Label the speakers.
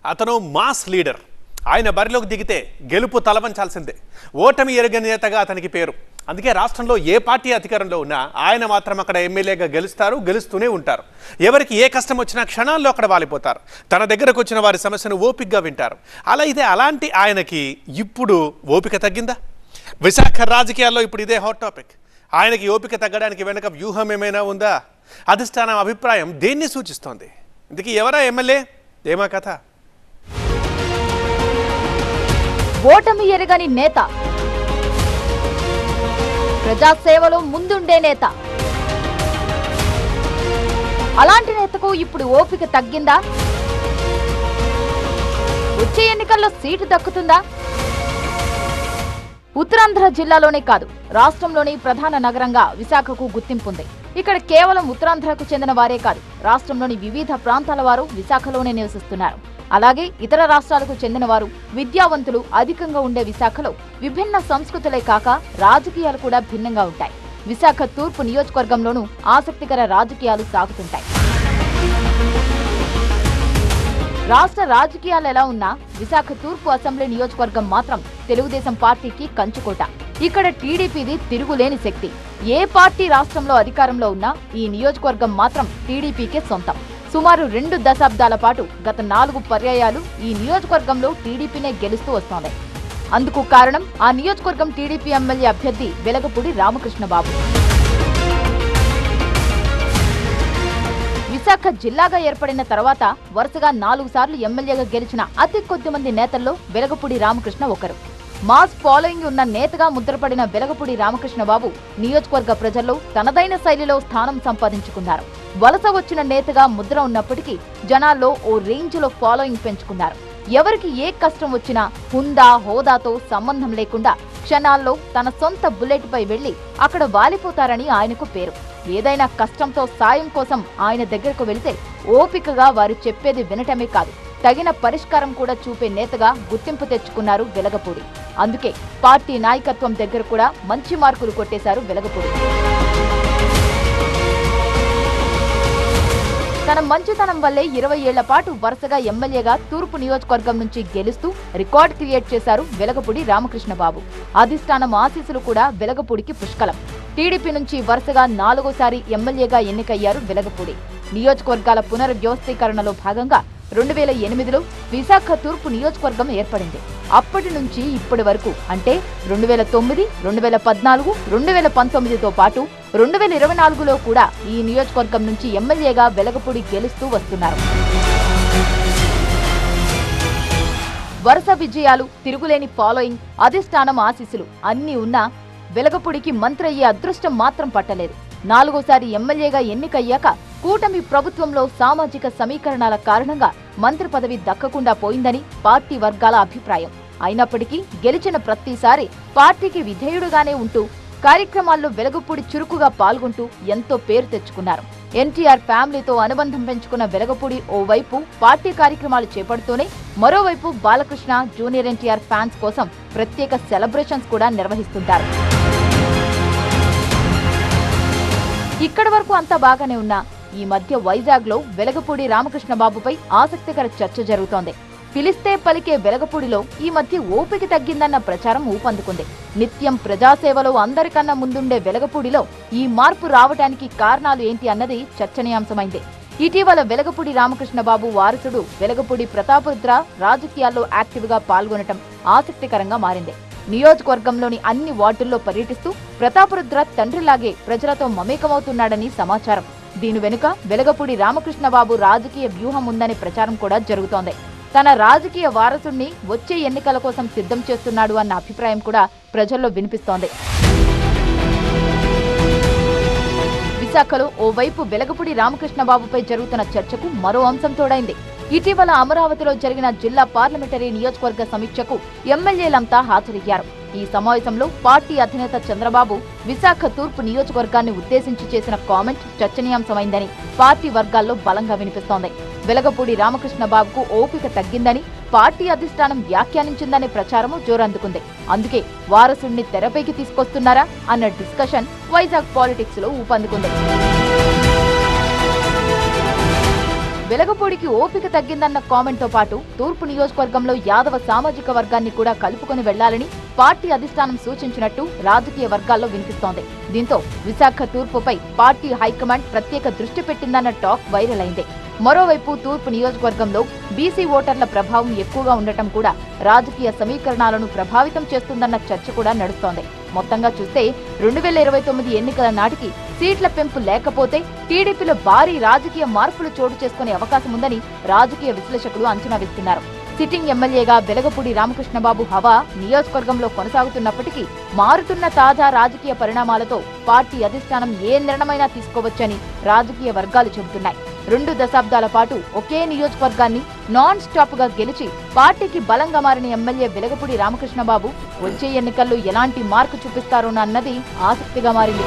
Speaker 1: అతను mass leader. ఆయన బరిలోకి దిగితే గెలుపు తలవంచాల్సిందే. ఓటమి ఎరుగని నేతగా అతనికి పేరు. అందుకే రాష్ట్రంలో ఏ పార్టీ అధికారంలో ఉన్నా ఆయన మాత్రం అక్కడ ఎమ్మెల్యేగా గెలుస్తూనే ఉంటారు. ఎవరికి ఏ కష్టం వచ్చినా క్షణాల్లో అక్కడ వాలిపోతారు. తన దగ్గరకు వచ్చిన వారి సమస్యను ఓపికగా వింటారు. అలాంటి ఆయనకి ఇప్పుడు ఓపిక తగ్గిందా? విశాఖ రాజకీయాల్లో ఇప్పుడు ఇదే హాట్ టాపిక్. ఆయనకి ఓపిక తగ్గడానికి వెనుక వ్యూహం ఏమైనా ఉందా? అధిష్టానం అభిప్రాయం దేన్ని సూచిస్తోంది? ఇందుకు ఎవరా ఎమ్మెల్యే? ఏమా కథ?
Speaker 2: ఓటమి ఎరగని నేత, ప్రజాసేవలో ముందుండే నేత. అలాంటి నేతకు ఇప్పుడు ఓపిక తగ్గిందా? వచ్చే ఎన్నికల్లో సీటు దక్కుతుందా? ఉత్తరాంధ్ర జిల్లాలోనే కాదు, రాష్ట్రంలోని ప్రధాన నగరంగా విశాఖకు గుర్తింపుంది. ఇక్కడ కేవలం ఉత్తరాంధ్రకు చెందిన వారే కాదు, రాష్ట్రంలోని వివిధ ప్రాంతాల వారు విశాఖలోనే నివసిస్తున్నారు. అలాగే ఇతర రాష్ట్రాలకు చెందిన వారు, విద్యావంతులు అధికంగా ఉండే విశాఖలో విభిన్న సంస్కృతులే కాక రాజకీయాలు కూడా భిన్నంగా ఉంటాయి. విశాఖ తూర్పు నియోజకవర్గంలోనూ ఆసక్తికర రాజకీయాలు సాగుతుంటాయి. రాష్ట్ర రాజకీయాలు ఎలా ఉన్నా విశాఖ తూర్పు అసెంబ్లీ నియోజకవర్గం మాత్రం తెలుగుదేశం పార్టీకి కంచుకోట. ఇక్కడ టీడీపీది తిరుగులేని శక్తి. ఏ పార్టీ రాష్ట్రంలో అధికారంలో ఉన్నా ఈ నియోజకవర్గం మాత్రం టీడీపీకే సొంతం. సుమారు 2 దశాబ్దాల పాటు గత 4 పర్యాయాలు ఈ నియోజకవర్గంలో టీడీపీనే గెలుస్తూ వస్తోంది. అందుకు కారణం ఆ నియోజకవర్గం టీడీపీ ఎమ్మెల్యే అభ్యర్థి వెలగపూడి రామకృష్ణబాబు. విశాఖ జిల్లాగా ఏర్పడిన తర్వాత వరుసగా 4 సార్లు ఎమ్మెల్యేగా గెలిచిన అతి కొద్ది మంది నేతల్లో వెలగపూడి రామకృష్ణ ఒకరు. మాస్ ఫాలోయింగ్ ఉన్న నేతగా ముద్రపడిన వెలగపూడి రామకృష్ణబాబు నియోజకవర్గ ప్రజల్లో తనదైన శైలిలో స్థానం సంపాదించుకున్నారు. వలస వచ్చిన నేతగా ముద్ర ఉన్నప్పటికీ జనాల్లో ఓ రేంజ్లో ఫాలోయింగ్ పెంచుకున్నారు. ఎవరికి ఏ కష్టం వచ్చినా హుందా హోదాతో సంబంధం లేకుండా క్షణాల్లో తన సొంత బుల్లెట్ పై వెళ్లి అక్కడ వాలిపోతారని ఆయనకు పేరు. ఏదైనా కష్టంతో సాయం కోసం ఆయన దగ్గరకు వెళితే ఓపికగా వారు చెప్పేది వినటమే కాదు, తగిన పరిష్కారం కూడా చూపే నేతగా గుర్తింపు తెచ్చుకున్నారు వెలగపూడి. అందుకే పార్టీ నాయకత్వం దగ్గర కూడా మంచి మార్కులు కొట్టేశారు వెలగపూడి. తన మంచితనం వల్లే 20 ఏళ్ల పాటు వరుసగా ఎమ్మెల్యేగా తూర్పు నియోజకవర్గం నుంచి గెలుస్తూ రికార్డు క్రియేట్ చేశారు వెలగపూడి రామకృష్ణబాబు. అధిష్టానం ఆశీస్సులు కూడా వెలగపూడికి పుష్కలం. టీడీపీ నుంచి వరుసగా 4వసారి ఎమ్మెల్యేగా ఎన్నికయ్యారు వెలగపూడి. నియోజకవర్గాల పునర్వ్యవస్థీకరణలో భాగంగా 2008లో విశాఖ తూర్పు నియోజకవర్గం ఏర్పడింది. అప్పటి నుంచి ఇప్పటి వరకు అంటే 2009, 2014, 2019తో పాటు 2024లో కూడా ఈ నియోజకవర్గం నుంచి ఎమ్మెల్యేగా వెలగపూడి గెలుస్తూ వస్తున్నారు. వరుస విజయాలు, తిరుగులేని ఫాలోయింగ్, అధిష్టానం ఆశీస్సులు అన్నీ ఉన్నా వెలగపూడికి మంత్రి అయ్యే అదృష్టం మాత్రం పట్టలేదు. 4వసారి ఎమ్మెల్యేగా ఎన్నికయ్యాక కూటమి ప్రభుత్వంలో సామాజిక సమీకరణాల కారణంగా మంత్రి పదవి దక్కకుండా పోయిందని పార్టీ వర్గాల అభిప్రాయం. అయినప్పటికీ గెలిచిన ప్రతిసారి పార్టీకి విధేయుడుగానే ఉంటూ కార్యక్రమాల్లో వెలగపూడి చురుకుగా పాల్గొంటూ ఎంతో పేరు తెచ్చుకున్నారు. ఎన్టీఆర్ ఫ్యామిలీతో అనుబంధం పెంచుకున్న వెలగపూడి ఓవైపు పార్టీ కార్యక్రమాలు చేపడుతూనే మరోవైపు బాలకృష్ణ, జూనియర్ ఎన్టీఆర్ ఫ్యాన్స్ కోసం ప్రత్యేక సెలబ్రేషన్స్ కూడా నిర్వహిస్తుంటారు. ఇక్కడి వరకు అంతా బాగానే ఉన్నా ఈ మధ్య వైజాగ్లో వెలగపూడి రామకృష్ణబాబుపై ఆసక్తికర చర్చ జరుగుతోంది. పిలిస్తే పలికే వెలగపూడిలో ఈ మధ్య ఓపిక తగ్గిందన్న ప్రచారం ఊపందుకుంది. నిత్యం ప్రజాసేవలో అందరికన్నా ముందుండే వెలగపూడిలో ఈ మార్పు రావడానికి కారణాలు ఏంటి అన్నది చర్చనీయాంశమైంది. ఇటీవల వెలగపూడి రామకృష్ణబాబు వారసుడు వెలగపూడి ప్రతాపరుద్ర రాజకీయాల్లో యాక్టివ్గా పాల్గొనటం ఆసక్తికరంగా మారింది. నియోజకవర్గంలోని అన్ని వార్డుల్లో పర్యటిస్తూ ప్రతాపరుద్ర తండ్రిలాగే ప్రజలతో మమేకమవుతున్నాడని సమాచారం. దీని వెనుక వెలగపూడి రామకృష్ణబాబు రాజకీయ వ్యూహం ఉందనే ప్రచారం కూడా జరుగుతోంది. తన రాజకీయ వారసుణ్ణి వచ్చే ఎన్నికల కోసం సిద్ధం చేస్తున్నాడు అన్న అభిప్రాయం కూడా ప్రజల్లో వినిపిస్తోంది. విశాఖలో ఓవైపు వెలగపూడి రామకృష్ణబాబుపై జరుగుతున్న చర్చకు మరో అంశం తోడైంది. ఇటీవల అమరావతిలో జరిగిన జిల్లా పార్లమెంటరీ నియోజకవర్గ సమీక్షకు ఎమ్మెల్యేలంతా హాజరయ్యారు. ఈ సమావేశంలో పార్టీ అధినేత చంద్రబాబు విశాఖ తూర్పు నియోజకవర్గాన్ని ఉద్దేశించి చేసిన కామెంట్ చర్చనీయాంశమైందని పార్టీ వర్గాల్లో బలంగా వినిపిస్తోంది. వెలగపూడి రామకృష్ణబాబుకు ఓపిక తగ్గిందని పార్టీ అధిష్టానం వ్యాఖ్యానించిందనే ప్రచారము జోరందుకుంది. అందుకే వారసుడిని తెరపైకి తీసుకొస్తున్నారా అన్న డిస్కషన్ వైజాగ్ పాలిటిక్స్ లో ఊపందుకుంది. వెలగపూడికి ఓపిక తగ్గిందన్న కామెంట్ తో పాటు తూర్పు నియోజకవర్గంలో యాదవ సామాజిక వర్గాన్ని కూడా కలుపుకొని వెళ్లాలని పార్టీ అధిష్టానం సూచించినట్టు రాజకీయ వర్గాల్లో వినిపిస్తోంది. దీంతో విశాఖ తూర్పుపై పార్టీ హైకమాండ్ ప్రత్యేక దృష్టి పెట్టిందన్న టాక్ వైరల్ అయింది. మరోవైపు తూర్పు నియోజకవర్గంలో బీసీ ఓటర్ల ప్రభావం ఎక్కువగా ఉండటం కూడా రాజకీయ సమీకరణాలను ప్రభావితం చేస్తుందన్న చర్చ కూడా నడుస్తోంది. మొత్తంగా చూస్తే 2029 ఎన్నికల నాటికి సీట్ల పెంపు లేకపోతే టీడీపీలో భారీ రాజకీయ మార్పులు చోటు చేసుకునే అవకాశం ఉందని రాజకీయ విశ్లేషకులు అంచనా వేస్తున్నారు. సిట్టింగ్ ఎమ్మెల్యేగా వెలగపూడి రామకృష్ణబాబు హవా నియోజకవర్గంలో కొనసాగుతున్నప్పటికీ మారుతున్న తాజా రాజకీయ పరిణామాలతో పార్టీ అధిష్టానం ఏ నిర్ణయమైనా తీసుకోవచ్చని రాజకీయ వర్గాలు చెబుతున్నాయి. 2 దశాబ్దాల పాటు ఒకే నియోజకవర్గాన్ని నాన్ స్టాప్ గా గెలిచి పార్టీకి బలంగా మారిన ఎమ్మెల్యే వెలగపూడి రామకృష్ణబాబు వచ్చే ఎన్నికల్లో ఎలాంటి మార్కు చూపిస్తారోనన్నది ఆసక్తిగా మారింది.